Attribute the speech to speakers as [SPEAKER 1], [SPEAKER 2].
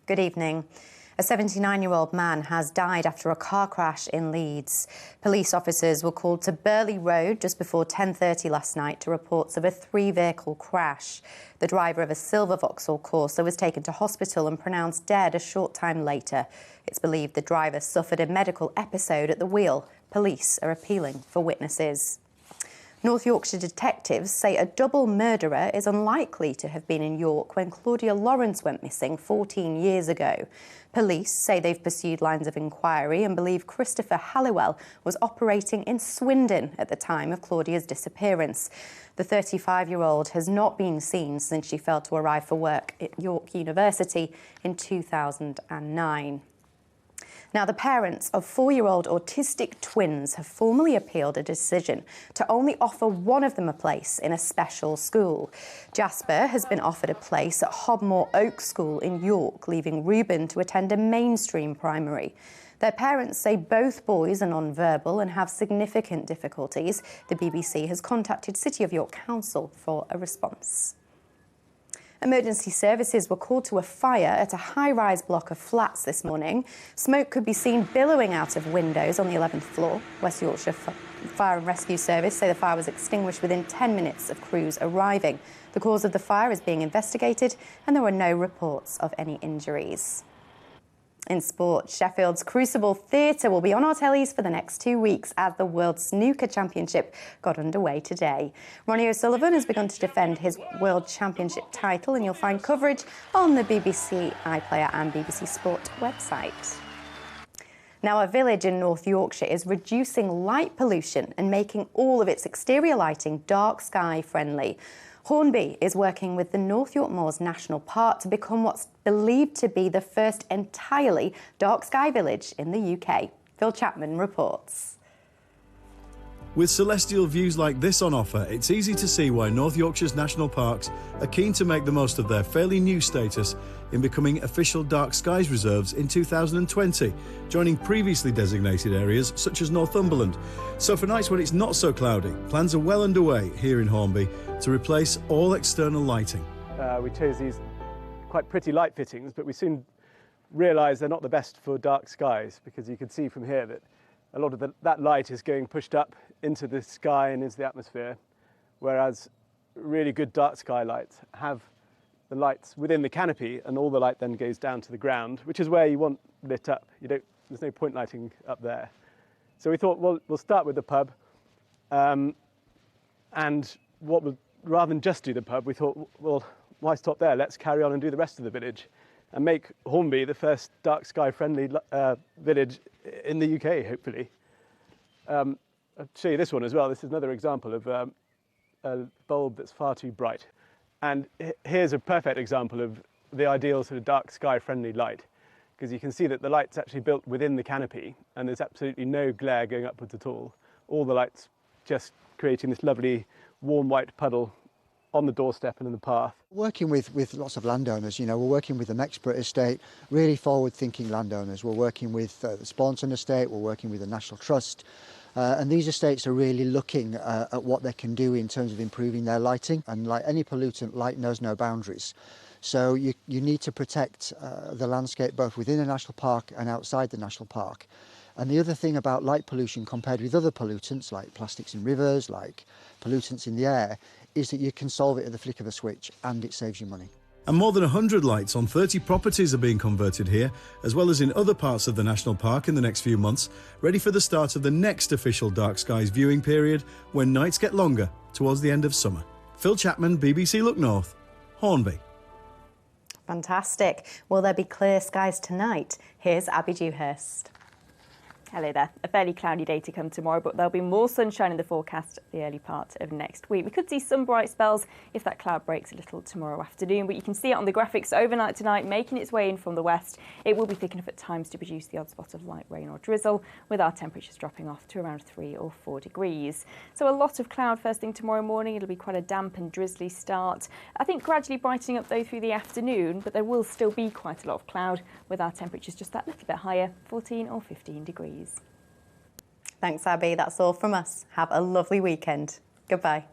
[SPEAKER 1] Good evening. A 79-year-old man has died after a car crash in Leeds. Police officers were called to Burley Road just before 10:30 last night to reports of a three-vehicle crash. The driver of a silver Vauxhall Corsa was taken to hospital and pronounced dead a short time later. It's believed the driver suffered a medical episode at the wheel. Police are appealing for witnesses. North Yorkshire detectives say a double murderer is unlikely to have been in York when Claudia Lawrence went missing 14 years ago. Police say they've pursued lines of inquiry and believe Christopher Halliwell was operating in Swindon at the time of Claudia's disappearance. The 35-year-old has not been seen since she failed to arrive for work at York University in 2009. Now, the parents of 4-year-old autistic twins have formally appealed a decision to only offer one of them a place in a special school. Jasper has been offered a place at Hobmore Oak School in York, leaving Reuben to attend a mainstream primary. Their parents say both boys are non-verbal and have significant difficulties. The BBC has contacted City of York Council for a response. Emergency services were called to a fire at a high-rise block of flats this morning. Smoke could be seen billowing out of windows on the 11th floor. West Yorkshire Fire and Rescue Service say the fire was extinguished within 10 minutes of crews arriving. The cause of the fire is being investigated and there were no reports of any injuries. In sport, Sheffield's Crucible Theatre will be on our tellies for the next 2 weeks as the World Snooker Championship got underway today. Ronnie O'Sullivan has begun to defend his World Championship title, and you'll find coverage on the BBC iPlayer and BBC Sport website. Now, a village in North Yorkshire is reducing light pollution and making all of its exterior lighting dark sky friendly. Hornby is working with the North York Moors National Park to become what's believed to be the first entirely dark sky village in the UK. Phil Chapman reports.
[SPEAKER 2] With celestial views like this on offer, it's easy to see why North Yorkshire's national parks are keen to make the most of their fairly new status in becoming official dark skies reserves in 2020, joining previously designated areas such as Northumberland. So for nights when it's not so cloudy, plans are well underway here in Hornby to replace all external lighting.
[SPEAKER 3] We chose these quite pretty light fittings, but we soon realised they're not the best for dark skies, because you can see from here that a lot of that light is going pushed up into the sky and into the atmosphere, whereas really good dark sky lights have the lights within the canopy, and all the light then goes down to the ground, which is where you want lit up. There's no point lighting up there. So we thought, well, we'll start with the pub, and rather than just do the pub, we thought, well, why stop there? Let's carry on and do the rest of the village and make Hornby the first dark sky friendly village in the UK, hopefully. I'll show you this one as well. This is another example of a bulb that's far too bright. And here's a perfect example of the ideal sort of dark sky friendly light, because you can see that the light's actually built within the canopy and there's absolutely no glare going upwards at all. All the lights just creating this lovely warm white puddle on the doorstep and in the path.
[SPEAKER 4] Working with lots of landowners, we're working with the Mexborough estate, really forward-thinking landowners. We're working with the Spaunton estate, we're working with the National Trust, and these estates are really looking at what they can do in terms of improving their lighting. And like any pollutant, light knows no boundaries. So you need to protect the landscape both within the national park and outside the national park. And the other thing about light pollution compared with other pollutants like plastics in rivers, like pollutants in the air, is that you can solve it at the flick of a switch and it saves you money.
[SPEAKER 2] And more than 100 lights on 30 properties are being converted here, as well as in other parts of the national park in the next few months, ready for the start of the next official dark skies viewing period, when nights get longer towards the end of summer. Phil Chapman, BBC Look North, Hornby.
[SPEAKER 1] Fantastic. Will there be clear skies tonight? Here's Abby Dewhurst.
[SPEAKER 5] Hello there. A fairly cloudy day to come tomorrow, but there'll be more sunshine in the forecast the early part of next week. We could see some bright spells if that cloud breaks a little tomorrow afternoon, but you can see it on the graphics overnight tonight, making its way in from the west. It will be thick enough at times to produce the odd spot of light rain or drizzle, with our temperatures dropping off to around 3 or 4 degrees. So a lot of cloud first thing tomorrow morning. It'll be quite a damp and drizzly start. I think gradually brightening up though through the afternoon, but there will still be quite a lot of cloud, with our temperatures just that little bit higher, 14 or 15 degrees.
[SPEAKER 1] Thanks, Abby. That's all from us. Have a lovely weekend. Goodbye.